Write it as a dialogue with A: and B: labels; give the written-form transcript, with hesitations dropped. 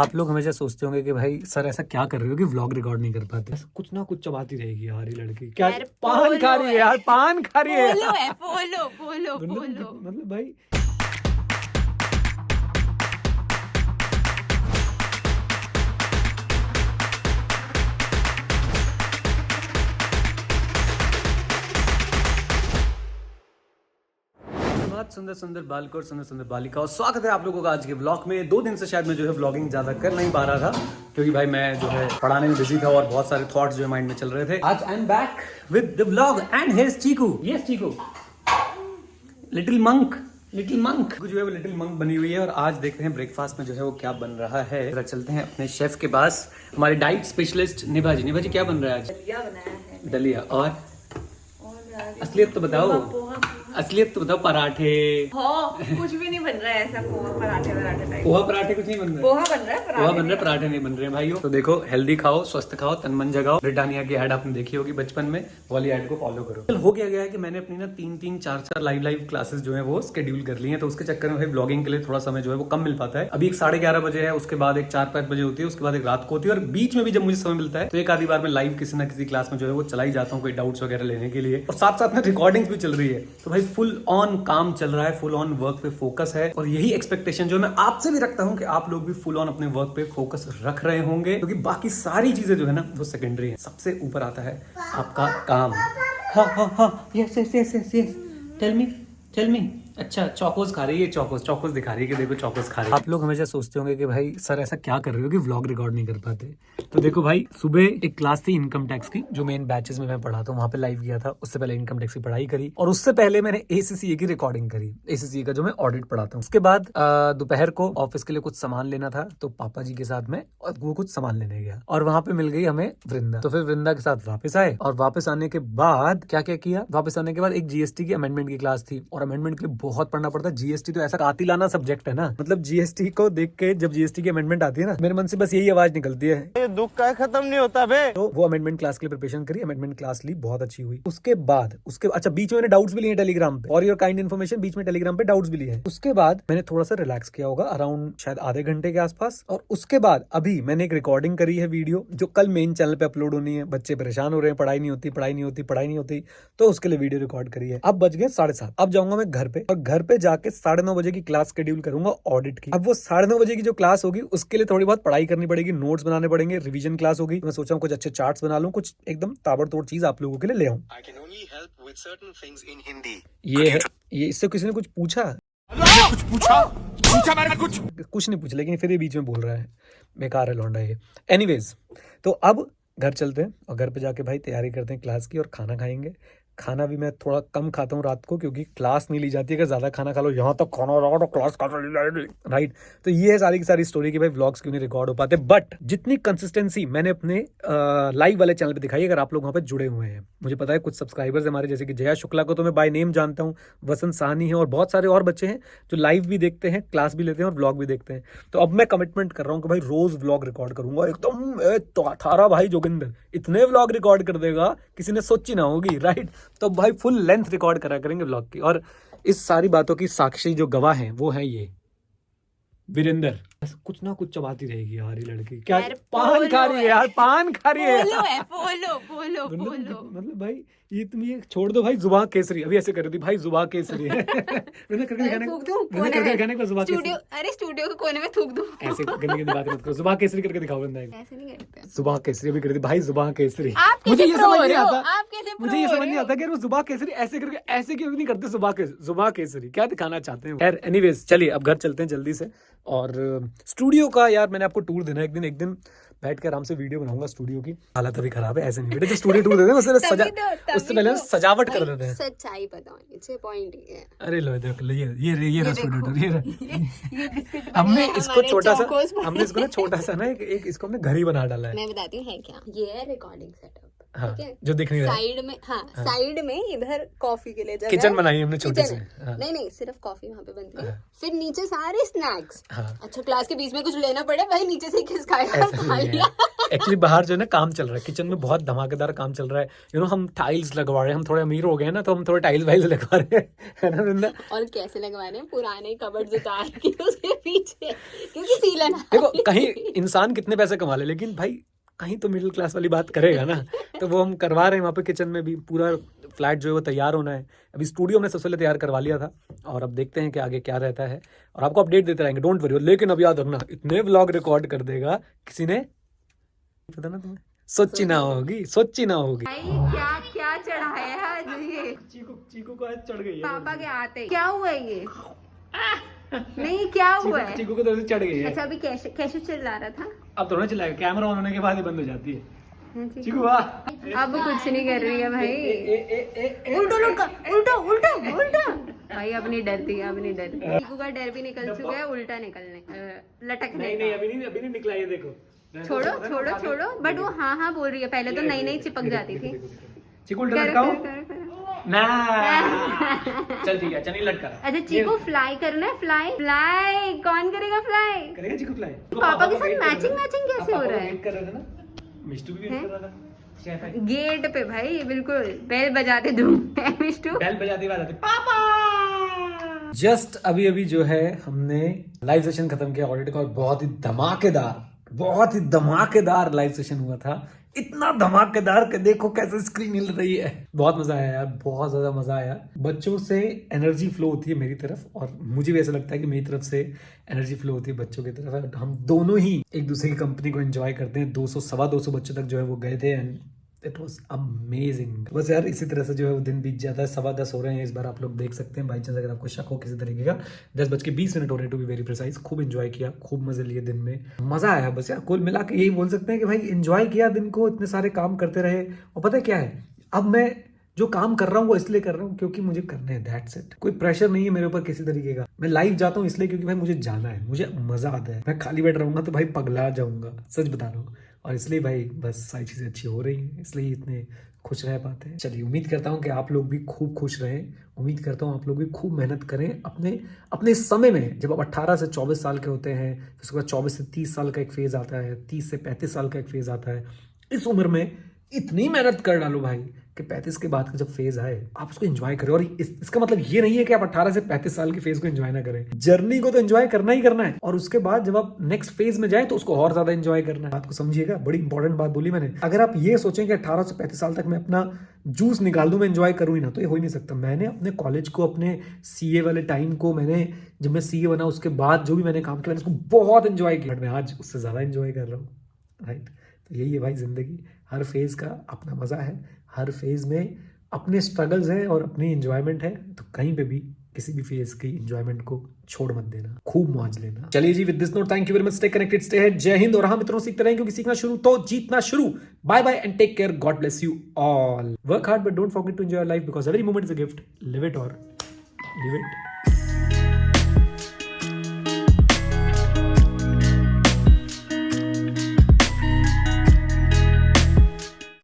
A: आप लोग हमेशा सोचते होंगे कि भाई सर ऐसा क्या कर रहे हो कि व्लॉग रिकॉर्ड नहीं कर पाते। कुछ ना कुछ चबाती रहेगी यार ये लड़की। क्या पान खा रही है यार, पान खा रही है।
B: पोलो
A: मतलब भाई सुंदर सुंदर बालक और सुंदर सुंदर बालिका, और स्वागत है आप लोगों का आज के व्लॉग में। 2 दिन से शायद मैं जो है व्लॉगिंग ज्यादा कर नहीं पा रहा था क्योंकि भाई मैं जो है पढ़ाने में बिजी था और बहुत सारे थॉट्स जो है माइंड में चल रहे थे। आज I am back with the vlog and here's Chiku. Yes Chiku, little monk जो है वो लिटिल मंक बनी हुई है। और आज देखते हैं ब्रेकफास्ट में जो है वो क्या बन रहा है। जरा चलते हैं अपने शेफ के पास, हमारे डाइट स्पेशलिस्ट निभा जी क्या बन रहा है आज?
B: दलिया बनाया है।
A: दलिया और असलियत तो बताओ, असलियत तो बताओ। पराठे
B: कुछ भी नहीं बन रहा है ऐसा। पोहा पराठे टाइप।
A: पोहा पराठे कुछ नहीं बन रहे।
B: पोहा बन रहा है,
A: पोहा बन रहा है, पराठे नहीं बन रहे हैं भाइयों। तो देखो, हेल्दी खाओ, स्वस्थ खाओ, तन मन जगाओ। ब्रिटानिया की ऐड आपने देखी होगी बचपन में, वाली ऐड को फॉलो करो। हो गया है कि मैंने अपनी ना 3-3, 4-4 लाइव क्लासेस जो है वो शेड्यूल कर ली है। तो उसके चक्कर में भाई ब्लॉगिंग के लिए थोड़ा समय जो है वो कम मिल पाता है। अभी एक 11:30 बजे है, उसके बाद एक 4-5 बजे होती है, उसके बाद एक रात को होती है। और बीच में भी जब मुझे समय मिलता है तो एक आधी बार मैं लाइव किसी ना किसी क्लास में जो है वो चला ही जाता हूँ, कोई डाउट्स वगैरह लेने के लिए। और साथ साथ में रिकॉर्डिंग भी चल रही है। तो भाई फुल ऑन काम चल रहा है, फुल ऑन वर्क पे फोकस है। और यही एक्सपेक्टेशन जो मैं आपसे भी रखता हूं कि आप लोग भी फुल ऑन अपने वर्क पे फोकस रख रहे होंगे, क्योंकि बाकी सारी चीजें जो है ना वो सेकेंडरी है। सबसे ऊपर आता है आपका काम। हाँ, यस, टेल मी। अच्छा, चौकोस खा रही है, चौकोस दिखा रही है कि देखो चौकोस खा रही है। आप लोग हमेशा सोचते होंगे कि भाई सर ऐसा क्या कर रहे हो कि व्लॉग रिकॉर्ड नहीं कर पाते। तो देखो भाई, सुबह एक क्लास थी इनकम टैक्स की, जो मेन बैचेस में मैं पढ़ाता हूँ, वहां पे लाइव किया था। उससे पहले इनकम टैक्स की पढ़ाई करी, और उससे पहले मैंने ACCA की रिकॉर्डिंग करी। ACCA का जो मैं ऑडिट पढ़ाता हूँ। उसके बाद दोपहर को ऑफिस के लिए कुछ सामान लेना था, तो पापा जी के साथ में और वो कुछ सामान लेने गया, और वहां पे मिल गई हमें वृंदा। तो फिर वृंदा के साथ वापस आए, और वापस आने के बाद क्या किया, वापस आने के बाद एक GST की अमेंडमेंट की क्लास थी। और अमेंडमेंट के लिए बहुत पढ़ना पड़ता है। GST तो ऐसा कातिलाना सब्जेक्ट है ना, मतलब GST को देख के जब GST की अमेंडमेंट आती है ना, मेरे मन से बस यही आवाज निकलती है, ये दुख का खत्म नहीं होता बे। तो वो अमेंडमेंट क्लास के लिए प्रिपरेशन करी, अमेंडमेंट क्लास ली, बहुत अच्छी हुई। उसके बाद अच्छा, बीच में मैंने डाउट्स भी लिए टेलीग्राम पे, और योर काइंड इन्फॉर्मेशन, बीच में टेलीग्राम पे डाउट्स भी लिए हैं। उसके बाद मैंने थोड़ा सा रिलैक्स किया होगा, अराउंड शायद आधे घंटे के आसपास। और उसके बाद अभी मैंने एक रिकॉर्डिंग करी है वीडियो, जो कल मेन चैनल पे अपलोड होनी है। बच्चे परेशान हो रहे हैं, पढ़ाई नहीं होती, तो उसके लिए वीडियो रिकॉर्ड करी है। अब बज गए 7:30। अब जाऊंगा मैं घर पे, और घर पे जाके 9:30 बजे की क्लास शेड्यूल करूंगा ऑडिट की। अब वो 9:30 बजे की जो क्लास होगी, उसके लिए थोड़ी बहुत पढ़ाई करनी पड़ेगी, नोट्स बनाने पड़ेंगे, रिवीजन क्लास होगी। मैं सोचा हूँ कुछ अच्छे चार्ट्स बना लूं, कुछ एकदम ताबड़तोड़ चीज आप लोगों के लिए ले आऊं। ये है, ये इससे किसी ने कुछ पूछा? कुछ नहीं पूछा, लेकिन फिर ये बीच में बोल रहा है, बेकार है लौंडा ये। एनीवेज, तो अब घर चलते हैं, और घर पे जाके भाई तैयारी करते हैं क्लास की, और खाना खाएंगे। खाना भी मैं थोड़ा कम खाता हूँ रात को, क्योंकि क्लास नहीं ली जाती है। अगर ज्यादा खाना खा लो, यहाँ तक खाना रहा तो क्लास का राइट। तो ये है सारी की सारी स्टोरी कि भाई व्लॉग्स क्यों नहीं रिकॉर्ड हो पाते। बट जितनी कंसिस्टेंसी मैंने अपने लाइव वाले चैनल पे दिखाई, अगर आप लोग वहाँ पे जुड़े हुए हैं, मुझे पता है कुछ सब्सक्राइबर्स हमारे, जैसे कि जया शुक्ला को तो मैं बाय नेम जानता हूँ, वसंत साहनी है, और बहुत सारे और बच्चे हैं जो लाइव भी देखते हैं, क्लास भी लेते हैं, और व्लॉग भी देखते हैं। तो अब मैं कमिटमेंट कर रहा हूँ कि भाई रोज व्लॉग रिकॉर्ड करूंगा एकदम। थारा भाई जोगिंदर इतने व्लॉग रिकॉर्ड कर देगा, किसी ने सोची ना होगी, राइट। तो भाई फुल लेंथ रिकॉर्ड करा करेंगे व्लॉग की। और इस सारी बातों की साक्षी जो गवाह हैं वो है ये वीरेंद्र। कुछ ना कुछ चबाती रहेगी यार ये लड़की। क्या पान खा रही है यार, पान खा रही है।
B: पोलो
A: मतलब भाई ये तुम ये छोड़ दो भाई, जुबान केसरी अभी ऐसे कर रही थी भाई, जुबान केसरी है। करके दिखाने को जुबान केसरी।
B: अरे स्टूडियो के कोने में थूक दूं।
A: ऐसे करने की बात मत करो, जुबान केसरी करके दिखाओ बंदा।
B: ऐसे नहीं करते।
A: जुबान केसरी भी कर दी भाई, जुबान केसरी।
B: मुझे ये समझ नहीं
A: आता कि वो जुबान केसरी ऐसे करके, ऐसे क्यों नहीं करते जुबान केसरी, क्या दिखाना चाहते हैं। खैर एनीवेज, चलिए अब घर चलते हैं जल्दी से। और स्टूडियो का यार मैंने आपको टूर देना है एक दिन बैठ के आराम से वीडियो बनाऊंगा स्टूडियो की। हालत अभी खराब है, ऐसे नहीं बेटे, जो स्टूडियो टूर देते हैं उससे पहले सजावट कर देते हैं।
B: सच्चाई बताओ, पॉइंट है।
A: अरे लो देख लो, ये रहा स्टूडियो टूर, ये हमने इसको छोटा सा ना एक इसको हमने घर ही बना डाला है।
B: मैं बताती हूँ है क्या, ये है रिकॉर्डिंग सेटअप।
A: हाँ,
C: ठीक है,
A: जो दिख नहीं रहा है।
C: साइड में, हाँ साइड में इधर कॉफी के लिए जगह
A: किचन
C: है।
A: बनाई हमने छोटी
C: किचन
A: सी।
C: है।
A: हाँ।
C: नहीं सिर्फ कॉफी वहाँ पे बनती है, फिर नीचे सारे स्नैक्स।
A: हाँ।
C: अच्छा क्लास के बीच में कुछ लेना पड़े भाई, नीचे से ही खिस खाएगा खा लिया।
A: एक्चुअली बाहर जो है ना काम चल रहा है, किचन में बहुत धमाकेदार काम चल रहा है। हम टाइल्स लगवा रहे हैं, हम थोड़े अमीर हो गए हैं ना, तो हम थोड़े टाइल्स वाइल्स लगवा रहे हैं, है ना वृंदा?
C: और कैसे लगवा रहे हैं, पुराने कबर्ड उतार के उसके पीछे, क्योंकि सीलन है।
A: देखो कहीं इंसान कितने पैसे कमा ले, लेकिन भाई कहीं तो मिडिल क्लास वाली बात करेगा ना, तो वो हम करवा रहे हैं वहाँ पे। किचन में भी पूरा फ्लैट जो है वो तैयार होना है। अभी स्टूडियो हमने सबसे पहले तैयार करवा लिया था, और अब देखते हैं कि आगे क्या रहता है, और आपको अपडेट देते रहेंगे, डोंट वरी। लेकिन अब याद रखना, इतने व्लॉग रिकॉर्ड कर देगा किसी ने, पता ना तुम्हें, सोची ना होगी।
B: भाई क्या क्या चढ़ाया है ये
A: चीकू को आज चढ़ गई है,
B: पापा के आते। क्या हुआ ये? नहीं क्या हुआ है?
A: चीकू को तो ऐसे चढ़ गई है।
B: अच्छा अभी कैसे कैसे चिल्ला रहा था?
A: अब थोड़ा चिल्लाएगा, कैमरा ऑन होने के बाद ही बंद हो जाती है।
B: ठीक
A: चीकू वाह।
B: अब कुछ नहीं कर रही है भाई। उल्टा भाई अब नहीं डरती। चीकू का डर भी निकल चुका है, उल्टा निकलने लटकने का।
A: अभी नहीं निकला, ये देखो।
B: छोड़ो बट वो हाँ बोल रही है, पहले तो नई चिपक जाती थी।
A: चीकू उल्टा लटकाओ ना। चल ठीक है, चल लटका।
B: अच्छा चीकू फ्लाई करना है, फ्लाई कौन करेगा फ्लाई?
A: करेगा चीकू फ्लाई।
B: पापा के साथ मैचिंग कैसे हो रहा है?
A: वेट कर रहा था ना, मिष्टू भी वेट कर रहा था। शेफ है।
B: गेट पे भाई बिल्कुल बेल बजाते धूम मिष्टू।
A: बेल बजाते बजाते पापा। जस्ट अभी जो है हमने लाइव सेशन खत्म किया ऑडिट का, और बहुत ही धमाकेदार लाइव सेशन हुआ था। इतना धमाकेदार कि देखो कैसे स्क्रीन हिल रही है। बहुत मजा आया यार, बहुत ज्यादा मजा आया। बच्चों से एनर्जी फ्लो होती है मेरी तरफ, और मुझे भी ऐसा लगता है कि मेरी तरफ से एनर्जी फ्लो होती है बच्चों की तरफ। हम दोनों ही एक दूसरे की कंपनी को एंजॉय करते हैं। 200-250 बच्चों तक जो है वो गए थे, एंड इट वॉज अमेजिंग। बस यार इसी तरह से जो है वो दिन बीत जाता है। 10:15 हो रहे हैं इस बार, आप लोग देख सकते हैं। बाई चांस अगर आपको शक हो किसी तरीके का, 10:20 हो रहे, टू बी वेरी प्रिसाइज। खूब एंजॉय किया, खूब मजे लिए दिन में, मजा आया। बस यार कुल मिला के यही बोल सकते हैं कि भाई एंजॉय किया दिन को, इतने सारे काम करते रहे। और पता है क्या है, अब मैं जो काम कर रहा हूँ वो इसलिए कर रहा हूँ क्योंकि मुझे करने हैं, दैट्स इट। कोई प्रेशर नहीं है मेरे ऊपर किसी तरीके का। मैं लाइव जाता हूँ इसलिए क्योंकि भाई मुझे जाना है, मुझे मजा आता है। मैं खाली बैठ रहूंगा तो भाई पगला जाऊंगा, सच बता रहा हूँ। और इसलिए भाई बस सारी चीजें अच्छी हो रही हैं, इसलिए इतने खुश रह पाते हैं। चलिए उम्मीद करता हूँ कि आप लोग भी खूब खुश रहें। उम्मीद करता हूँ आप लोग भी खूब मेहनत करें अपने समय में। जब आप 18 से 24 साल के होते हैं, उसके बाद 24 से 30 साल का एक फेज आता है, 30 से 35 साल का एक फेज आता है। इस उम्र में इतनी मेहनत कर डालो भाई कि 35 के बाद का जब फेज आए आप उसको एंजॉय करें। और इसका मतलब ये नहीं है कि आप 18 से 35 साल के फेज को एंजॉय ना करें। जर्नी को तो एंजॉय करना ही करना है, और उसके बाद जब आप नेक्स्ट फेज में जाए तो उसको और ज्यादा एंजॉय करना है। बात को समझिएगा, बड़ी इंपॉर्टेंट बात बोली मैंने। अगर आप ये सोचें कि 18 से 35 साल तक मैं अपना जूस निकाल दूं, मैं एंजॉय करूँ ही ना, तो ये हो ही नहीं सकता। मैंने अपने कॉलेज को, अपने सीए वाले टाइम को, मैंने जब मैं सीए बना उसके बाद जो भी मैंने काम किया, मैंने उसको बहुत एंजॉय किया। मैं आज उससे ज्यादा एंजॉय कर रहा हूँ, राइट। तो यही है भाई जिंदगी, हर फेज का अपना मजा है, हर फेज में अपने स्ट्रगल्स हैं और अपनी एंजॉयमेंट है। तो कहीं पे भी किसी भी फेज की एंजॉयमेंट को छोड़ मत देना, खूब मौज लेना। चलिए जी, with this note thank you very much, stay connected, stay hit, जय हिंद। और हाँ मित्रों, सीखते रहें क्योंकि सीखना शुरू तो जीतना शुरू। Bye bye and take care, god bless you all. Work hard but don't forget to enjoy life because every moment is a gift. Live it और लिव इट